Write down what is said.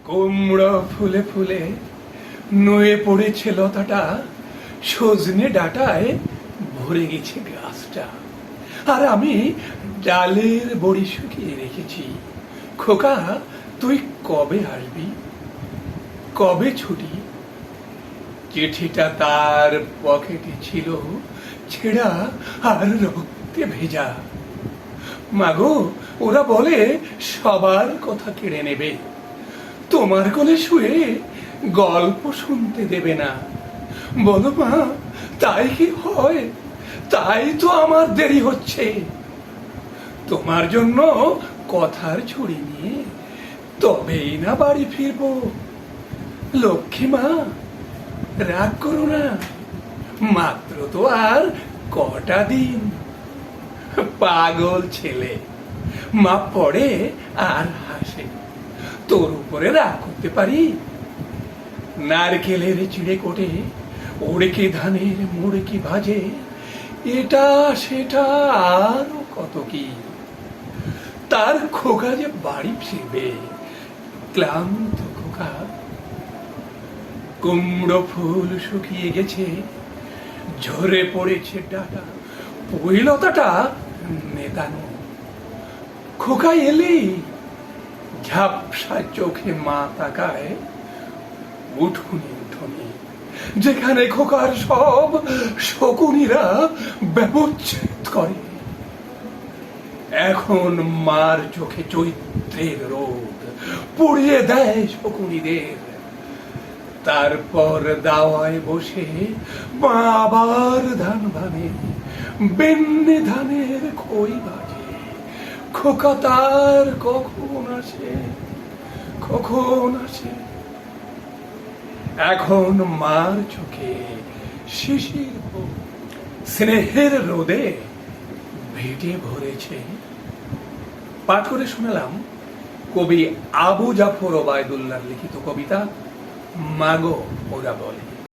কুমড়ো ফুলে ফুলে নুয়ে পড়েছে লতাটা, সজনে ডাটায় ভরে গেছে গাছটা। আর আমি ডালের বড়ি শুকিয়ে রেখেছি। খোকা, তুই কবে আসবি, কবে ছুটি? চিঠিটা তার পকেটে ছিল, ছেঁড়া আর রক্তে ভেজা। মাগো, ওরা বলে সবার কথা কেড়ে নেবে, তোমার কোলে শুয়ে গল্প শুনতে দেবে না। বলো মা, তাই কি হয়? তাই তো আমার দেরি হচ্ছে। তোমার জন্য কথার ছড়ি নিয়ে তবেই না বাড়ি ফিরবো। লক্ষ্মী মা, রাগ করো না, মাত্র তো আর কটা দিন। পাগল ছেলে, মা পড়ে আর হাসে, তোর উপরে রাগ করতে পারি? নারকেলের চিড়ে কোটে ওড়েকে ধানের মোড়েকে ভাজে, এটা সেটা আরো কত কি। তার খোকা যে বাড়ি ফিরবে, ক্লান্ত খোকা। কুমড়ো ফুল শুকিয়ে গেছে, ঝরে পড়েছে ডাটা, পৈলতাটা নেতানো। খোকা এলি, ঝাপসা চোখে মা তাকায়। উঠুনি উঠুনি, যেখানে খোকার সব শকুনিরা ব্যবচ্ছেদ করে। এখন মার চোখে চৈত্রের রোদ পুড়িয়ে দেয় শকুনিদের। তারপর দাওয়ায় বসে মা আবার ধান ভাঙে, বেন্নে ধানের খই বাজে। খোকা তার কখন আসে, কখন আসে? এখন মার চোখে শিশির স্নেহের রোদে ভেটে ভরেছে। পাঠ করে শোনালাম কবি আবু জাফর ওবায়দুল্লাহর লিখিত কবিতা মাগো ওরা বলে।